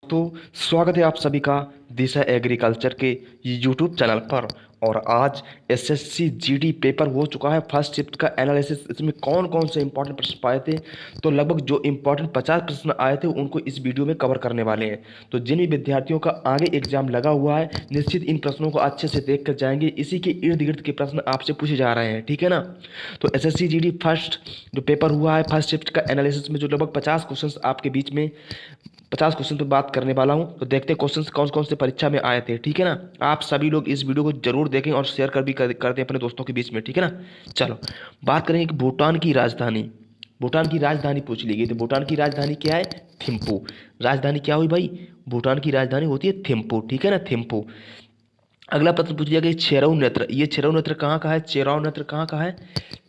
तो स्वागत है आप सभी का दिशा एग्रीकल्चर के यूट्यूब चैनल पर। और आज एसएससी जीडी पेपर हो चुका है फर्स्ट शिफ्ट का एनालिसिस। इसमें कौन कौन से इंपॉर्टेंट प्रश्न आए थे, तो लगभग जो इंपॉर्टेंट 50 प्रश्न आए थे उनको इस वीडियो में कवर करने वाले हैं। तो जिन भी विद्यार्थियों का आगे एग्जाम लगा हुआ है निश्चित इन प्रश्नों को अच्छे से देख कर जाएंगे। इसी के इर्द गिर्द के प्रश्न आपसे पूछे जा रहे हैं, ठीक है ना। तो एसएससी जीडी फर्स्ट जो पेपर हुआ है फर्स्ट शिफ्ट का एनालिसिस में जो लगभग 50 क्वेश्चन आपके बीच में 50 क्वेश्चन पे बात करने वाला हूं। तो देखते हैं क्वेश्चंस कौन कौन से परीक्षा में आए थे, ठीक है ना। आप सभी लोग इस वीडियो को जरूर देखें और शेयर कर दें अपने दोस्तों के बीच में, ठीक है ना। चलो बात करेंगे कि भूटान की राजधानी पूछ ली गई। तो भूटान की राजधानी क्या है? थिम्पू। राजधानी क्या हुई भाई? भूटान की राजधानी होती है थिम्पू, ठीक है ना, थिम्पू। अगला प्रश्न पूछ लिया कि छेरऊ नृत्य, ये छेरऊ नृत्य कहाँ का है? छेरऊ नृत्य कहाँ का है?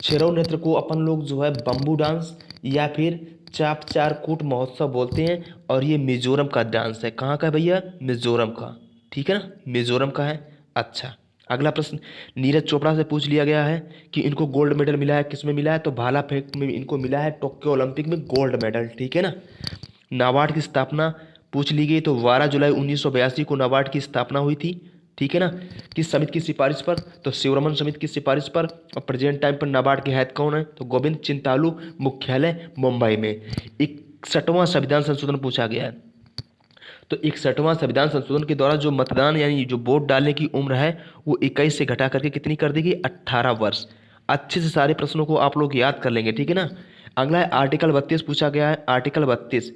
छेरऊ नृत्य को अपन लोग जो है बम्बू डांस या फिर चाप चार कूट महोत्सव बोलते हैं। और ये मिजोरम का डांस है। कहाँ का है भैया? मिजोरम का, ठीक है ना, मिजोरम का है। अच्छा, अगला प्रश्न नीरज चोपड़ा से पूछ लिया गया है कि इनको गोल्ड मेडल मिला है, किस में मिला है? तो भाला फेंक में इनको मिला है, टोक्यो ओलंपिक में गोल्ड मेडल, ठीक है ना। नाबार्ड की स्थापना पूछ ली गई। तो 12 जुलाई 1982 को नाबार्ड की स्थापना हुई थी, ठीक है ना। किस समिति की सिफारिश पर? तो शिवरमन समिति की सिफारिश पर। और प्रेजेंट टाइम पर नाबार्ड के हेड कौन है? तो गोविंद चिंतालू, मुख्यालय मुंबई में। 61वां संविधान संशोधन पूछा गया है। तो 61वां संविधान संशोधन के द्वारा जो मतदान यानी जो वोट डालने की उम्र है वो 21 से घटा करके कितनी कर देगी? 18 वर्ष। अच्छे से सारे प्रश्नों को आप लोग याद कर लेंगे, ठीक है ना। अगला है आर्टिकल 32 पूछा गया है। आर्टिकल 32,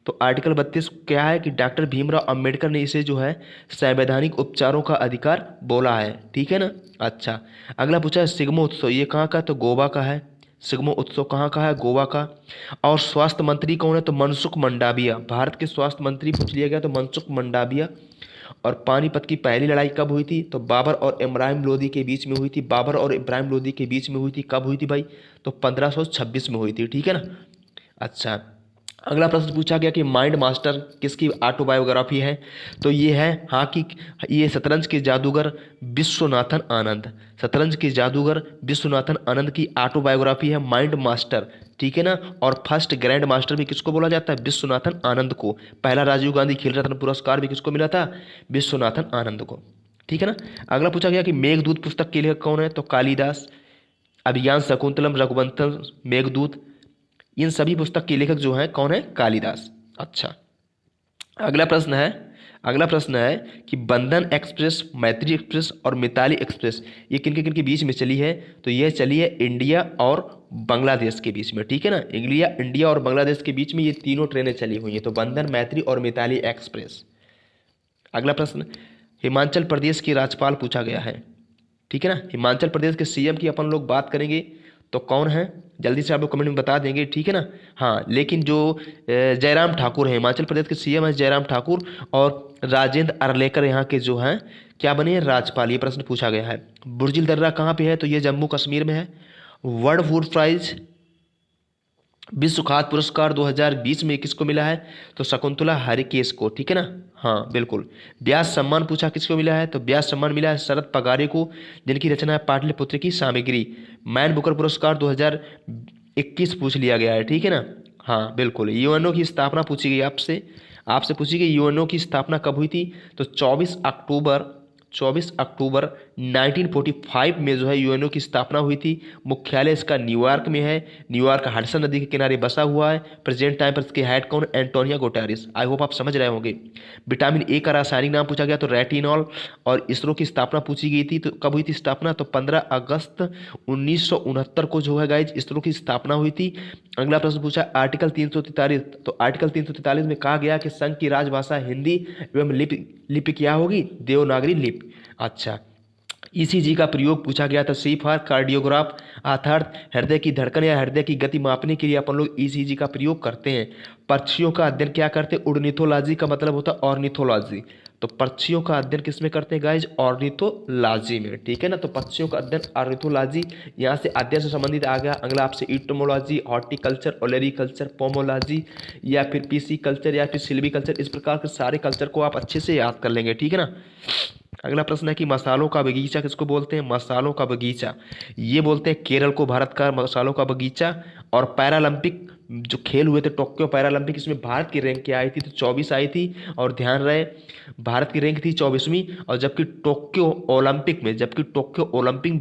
तो आर्टिकल 32 क्या है कि डॉक्टर भीमराव अंबेडकर ने इसे जो है संवैधानिक उपचारों का अधिकार बोला है, ठीक है ना। अच्छा, अगला पूछा है सिग्मो उत्सव, ये कहाँ का? तो गोवा का है। सिग्मो उत्सव कहाँ का है? गोवा का। और स्वास्थ्य मंत्री कौन है? तो मनसुख मंडाविया। भारत के स्वास्थ्य मंत्री पूछ लिया गया तो मनसुख मंडाविया। और पानीपत की पहली लड़ाई कब हुई थी? तो बाबर और इब्राहिम लोदी के बीच में हुई थी। बाबर और इब्राहिम लोदी के बीच में हुई थी। कब हुई थी भाई? तो 1526 में हुई थी, ठीक है ना। अच्छा, अगला प्रश्न पूछा गया कि माइंड मास्टर किसकी ऑटोबायोग्राफी है? तो ये है हॉकी, ये शतरंज के जादूगर विश्वनाथन आनंद। शतरंज के जादूगर विश्वनाथन आनंद की ऑटोबायोग्राफी है माइंड मास्टर, ठीक है ना। और फर्स्ट ग्रैंड मास्टर भी किसको बोला जाता है? विश्वनाथन आनंद को। पहला राजीव गांधी खेल रत्न पुरस्कार भी किसको मिला था? विश्वनाथन आनंद को, ठीक है ना। अगला पूछा गया कि मेघदूत पुस्तक के लेखक कौन है? तो कालिदास। अभिज्ञान शकुंतलम, रघुवंशम, मेघदूत, इन सभी पुस्तक के लेखक जो हैं कौन है? कालिदास। अच्छा, अगला प्रश्न है कि बंधन एक्सप्रेस, मैत्री एक्सप्रेस और मिताली एक्सप्रेस ये किन के बीच में चली है? तो यह चली है इंडिया और बांग्लादेश के बीच में, ठीक है ना। इंडिया और बांग्लादेश के बीच में ये तीनों ट्रेनें चली हुई हैं। तो बंधन, मैत्री और मिताली एक्सप्रेस। अगला प्रश्न हिमाचल प्रदेश की राज्यपाल पूछा गया है, ठीक है ना। हिमाचल प्रदेश के सीएम की अपन लोग बात करेंगे तो कौन है? जल्दी से आप लोग कमेंट में बता देंगे, ठीक है ना। हाँ, लेकिन जो जयराम ठाकुर है, हिमाचल प्रदेश के सीएम है जयराम ठाकुर। और राजेंद्र अरलेकर यहाँ के जो हैं क्या बने हैं? राज्यपाल। ये प्रश्न पूछा गया है। बुर्जिल दर्रा कहाँ पे है? तो ये जम्मू कश्मीर में है। वर्ल्ड फूड प्राइज, विश्व खाद्य पुरस्कार 2020 में किसको मिला है? तो शकुंतला हरिकेश को, ठीक है ना। हाँ बिल्कुल। व्यास सम्मान पूछा किसको मिला है? तो व्यास सम्मान मिला है शरद पगारे को, जिनकी रचना है पाटलिपुत्र की सामग्री। मैन बुकर पुरस्कार 2021 पूछ लिया गया है, ठीक है ना। हाँ बिल्कुल। यूएनओ की स्थापना पूछी गई आपसे आपसे पूछी गई यूएनओ की स्थापना कब हुई थी? तो 24 अक्टूबर 1945 में जो है यूएनओ की स्थापना हुई थी। मुख्यालय इसका न्यूयॉर्क में है। न्यूयॉर्क हडसन नदी के किनारे बसा हुआ है। प्रेजेंट टाइम पर इसके हेड कौन? Antonia Guterres. आई होप आप समझ रहे होंगे। विटामिन ए का रासायनिक नाम पूछा गया तो रेटिनॉल। और इसरो की स्थापना पूछी गई थी तो कब हुई थी स्थापना? तो 15 अगस्त 1969 को जो है गाइज इसरो की स्थापना हुई थी। अगला प्रश्न पूछा आर्टिकल 343। तो आर्टिकल 343 में कहा गया कि संघ की राजभाषा हिंदी एवं लिपि क्या होगी? देवनागरी लिपि। अच्छा, ईसीजी का प्रयोग पूछा गया था। सी फॉर कार्डियोग्राफ, अर्थात हृदय की धड़कन या हृदय की गति मापने के लिए अपन लोग ईसीजी का प्रयोग करते हैं। पक्षियों का अध्ययन क्या करते हैं? ऑर्निथोलॉजी का मतलब होता है ऑर्निथोलॉजी। तो पक्षियों का अध्ययन किस में करते हैं गाइज? ऑर्निथोलॉजी में, ठीक है ना। तो पक्षियों का अध्ययन ऑर्निथोलॉजी। यहाँ से अध्ययन से संबंधित आ गया। अगला आपसे इटोमोलॉजी, हॉर्टिकल्चर, ओलेरीकल्चर, पोमोलॉजी या फिर पीसी कल्चर या फिर सिल्वीकल्चर। इस प्रकार के सारे कल्चर को आप अच्छे से याद कर लेंगे, ठीक है ना। अगला प्रश्न है कि मसालों का बगीचा किसको बोलते हैं? मसालों का बगीचा ये बोलते हैं केरल को भारत का मसालों का बगीचा। और पैरालंपिक जो खेल हुए थे टोक्यो पैरालंपिक, इसमें भारत की रैंक क्या आई थी? तो 24 आई थी। और ध्यान रहे भारत की रैंक थी 24वीं। और जबकि टोक्यो ओलंपिक में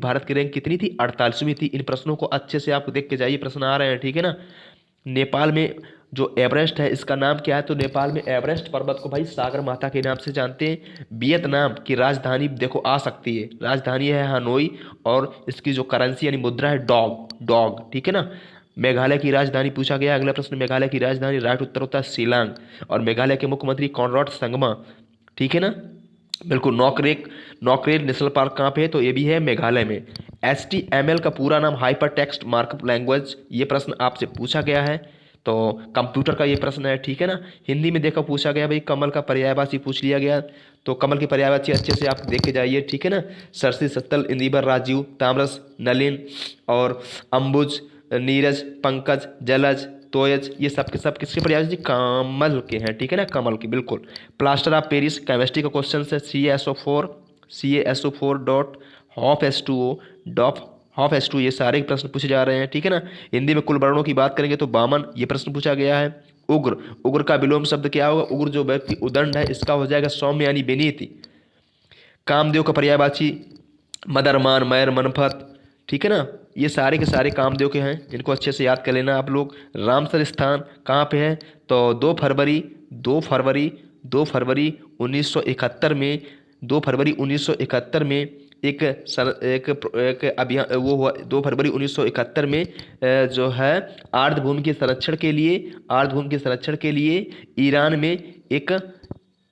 भारत की रैंक कितनी थी? 48वीं थी। इन प्रश्नों को अच्छे से आप देख के जाइए, प्रश्न आ रहे हैं, ठीक है ना। नेपाल में जो एवरेस्ट है इसका नाम क्या है? तो नेपाल में एवरेस्ट पर्वत को भाई सागर माता के नाम से जानते हैं। वियतनाम की राजधानी देखो आ सकती है, राजधानी है हनोई, और इसकी जो करेंसी यानी मुद्रा है डॉग, ठीक है ना। मेघालय की राजधानी पूछा गया, अगला प्रश्न, मेघालय की राजधानी, राइट उत्तर होता है शिलांग। और मेघालय के मुख्यमंत्री कॉनराड संगमा, ठीक है ना। बिल्कुल। नॉकरेक नेशनल पार्क कहाँ पे है? तो ये भी है मेघालय में। HTML का पूरा नाम हाइपर टेक्स्ट मार्कअप लैंग्वेज, ये प्रश्न आपसे पूछा गया है, तो कंप्यूटर का ये प्रश्न है, ठीक है ना। हिंदी में देखो पूछा गया भाई, कमल का पर्यायवाची पूछ लिया गया, तो कमल की पर्यायवाची अच्छे से आप देख के जाइए, ठीक है ना। सरसी, सत्तल, इंदिवर, राजीव, ताम्रस, नलिन और अंबुज, नीरज, पंकज, जलज, तोयज, ये सब के सब किसके पर्यायवाची? कमल के हैं, ठीक है ना, कमल की, बिल्कुल। प्लास्टर ऑफ पेरिस केमिस्ट्री का क्वेश्चन है, CaSO4 dot half S to, ये सारे प्रश्न पूछे जा रहे हैं, ठीक है ना। हिंदी में कुल वर्णों की बात करेंगे तो 52, ये प्रश्न पूछा गया है। उग्र का विलोम शब्द क्या होगा? उग्र जो व्यक्ति उदंड है, इसका हो जाएगा सौम्य यानी विनीत। कामदेव का पर्यायवाची मदरमान, मैर, मनफत, ठीक है ना। ये सारे के सारे कामदेव के हैं, इनको अच्छे से याद कर लेना आप लोग। रामसर स्थान कहाँ पे है? तो 2 फरवरी 1971 में, 2 फरवरी 1971 में एक अभियान वो हुआ। 2 फरवरी 1971 में जो है आर्द्रभूमि के संरक्षण के लिए ईरान में एक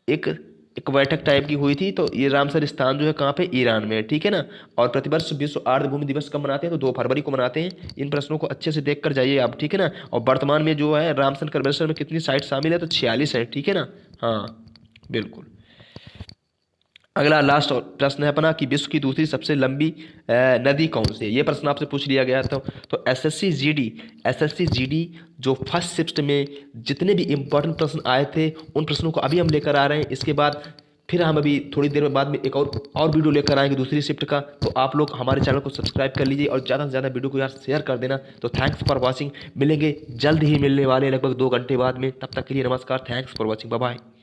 एक एक बैठक टाइप की हुई थी। तो ये रामसर स्थान जो है कहाँ पे? ईरान में, ठीक है ना। और प्रतिवर्ष विश्व आर्द्रभूमि दिवस कब मनाते हैं? तो 2 फरवरी को मनाते हैं। इन प्रश्नों को अच्छे से देख कर जाइए आप, ठीक है ना। और वर्तमान में जो है रामसर कंवेंशन में कितनी साइट शामिल है? तो 46 है, ठीक है ना। हाँ बिल्कुल। अगला लास्ट प्रश्न है अपना कि विश्व की दूसरी सबसे लंबी नदी कौन सी है? ये प्रश्न आपसे पूछ लिया गया था। तो एसएससी जीडी जो फर्स्ट शिफ्ट में जितने भी इंपॉर्टेंट प्रश्न आए थे उन प्रश्नों को अभी हम लेकर आ रहे हैं। इसके बाद फिर हम अभी थोड़ी देर बाद में एक और वीडियो लेकर आएंगे दूसरी शिफ्ट का। तो आप लोग हमारे चैनल को सब्सक्राइब कर लीजिए और ज़्यादा से ज़्यादा वीडियो को यार शेयर कर देना। तो थैंक्स फॉर वॉचिंग, मिलेंगे जल्द ही, मिलने वाले लगभग 2 घंटे बाद में। तब तक के लिए नमस्कार, thanks for watching, bye bye.